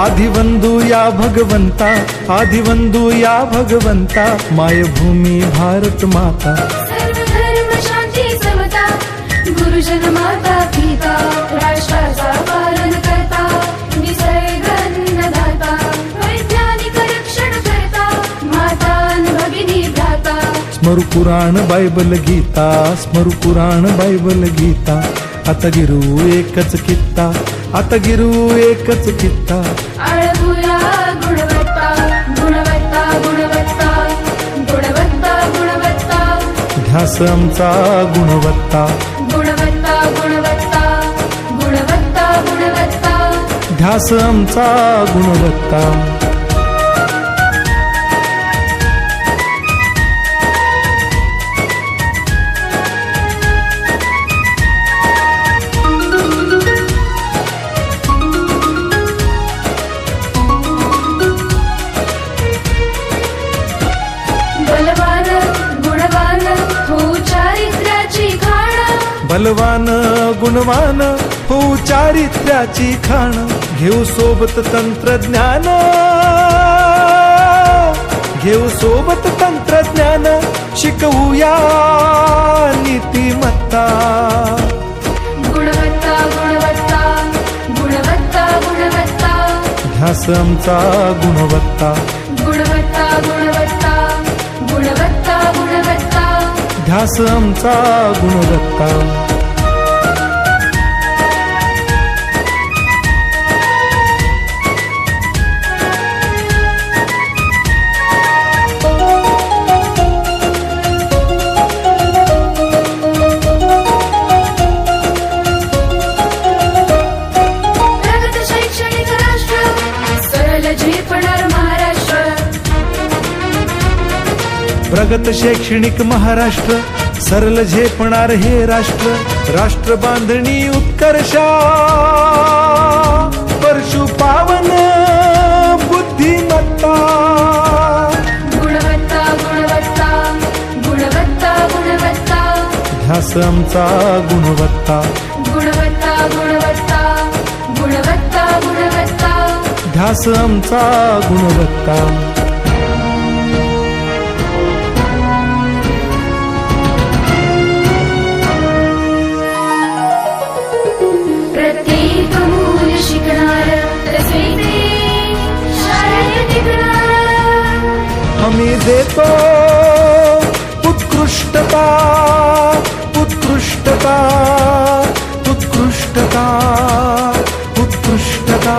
आदिवंदू या भगवंता, आदिवंदू या भगवंता, मायभूमी भारत माता। सर्व धर्म शांती समता, गुरुजन माता पिता, राष्ट्राचा पालन करता, निसर्ग अन्नदाता, वैज्ञानिक रक्षण करता, माता अन् भगिनी भ्राता। स्मरू पुराण बायबल गीता, स्मरू पुराण बायबल गीता, आता गिरू एकच कित्ता, आता गिरू एकच कित्ता। आळवूया गुणवत्ता, गुणवत्ता, गुणवत्ता, गुणवत्ता, गुणवत्ता, ध्यास आमचा गुणवत्ता, गुणवत्ता, गुणवत्ता, गुणवत्ता, गुणवत्ता, ध्यास आमचा गुणवत्ता। बलवान गुणवान हो चारित्र्याची खाण, बलवान गुणवान हो चारित्र्याची खाण, घेऊ सोबत तंत्रज्ञान, घेऊ सोबत तंत्रज्ञान, शिकवूया नीतिमत्ता। गुणवत्ता, गुणवत्ता, गुणवत्ता, गुणवत्ता, ध्यास आमचा गुणवत्ता, गुणवत्ता, गुणवत्ता, गुणवत्ता, गुणवत्ता, ध्यास आमचा गुणवत्ता। प्रगत शैक्षणिक राष्ट्र, सरळ झेपणार महाराष्ट्र। प्रगत शैक्षणिक महाराष्ट्र, सरल झेपणार हे राष्ट्र, राष्ट्र बांधणी उत्कर्षा, परशु पावन बुद्धिमत्ता। गुणवत्ता, गुणवत्ता, गुणवत्ता, गुणवत्ता, ध्यास आमचा गुणवत्ता, गुणवत्ता, गुणवत्ता, गुणवत्ता, गुणवत्ता, ध्यास आमचा गुणवत्ता। प्रत्येक मूल शिकणार, तसे ते शाळेत टिकणार। आम्ही देतो उत्कृष्टता, उत्कृष्टता, उत्कृष्टता, उत्कृष्टता,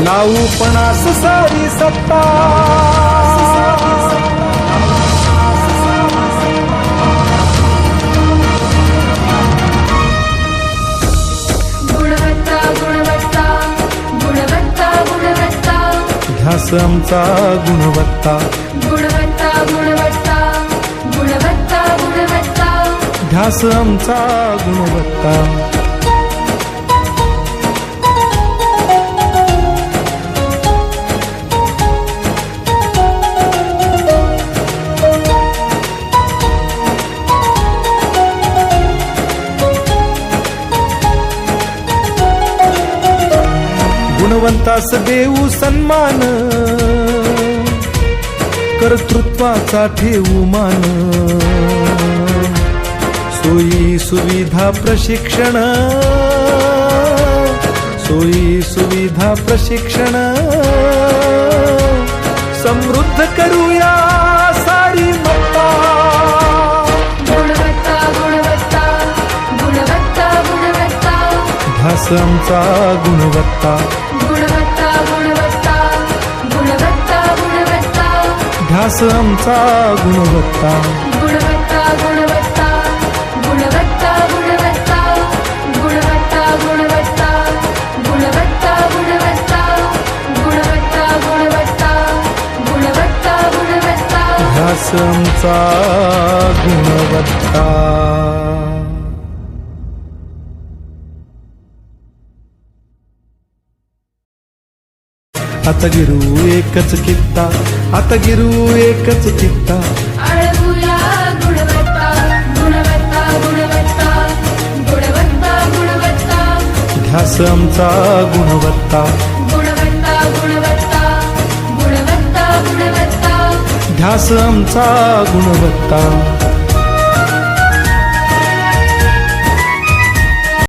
लावू पणास सारी सत्ता। गुणवत्ता, गुणवत्ता, गुणवत्ता, गुणवत्ता, ध्यास आमचा गुणवत्ता, गुणवत्ता, गुणवत्ता, गुणवत्ता, गुणवत्ता, ध्यास आमचा गुणवत्ता। गुणवंतास देऊ सन्मान, कर्तृत्वाचा ठेवू मान, सोयी सुविधा प्रशिक्षण, सोयी सुविधा प्रशिक्षण, समृद्ध करूया सारी मत्ता। गुणवत्ता, गुणवत्ता, गुणवत्ता, गुणवत्ता, ध्यास आमचा गुणवत्ता, गुणवत्ता, गुणवत्ता, गुणवत्ता, गुणवत्ता, ध्यास आमचा गुणवत्ता। गुणवत्ता, गुणवत्ता, गुणवत्ता, गुणवत्ता, गुणवत्ता, गुणवत्ता, गुणवत्ता, गुणवत्ता, गुणवत्ता, गुणवत्ता, गुणवत्ता, गुणवत्ता, ध्यास आमचा गुणवत्ता। आता गिरू एकच कित्ता, आता गिरू एकच कित्ता। आळवूया गुणवत्ता, गुणवत्ता, गुणवत्ता, गुणवत्ता, गुणवत्ता, ध्यास आमचा गुणवत्ता, गुणवत्ता, ध्यास आमचा गुणवत्ता.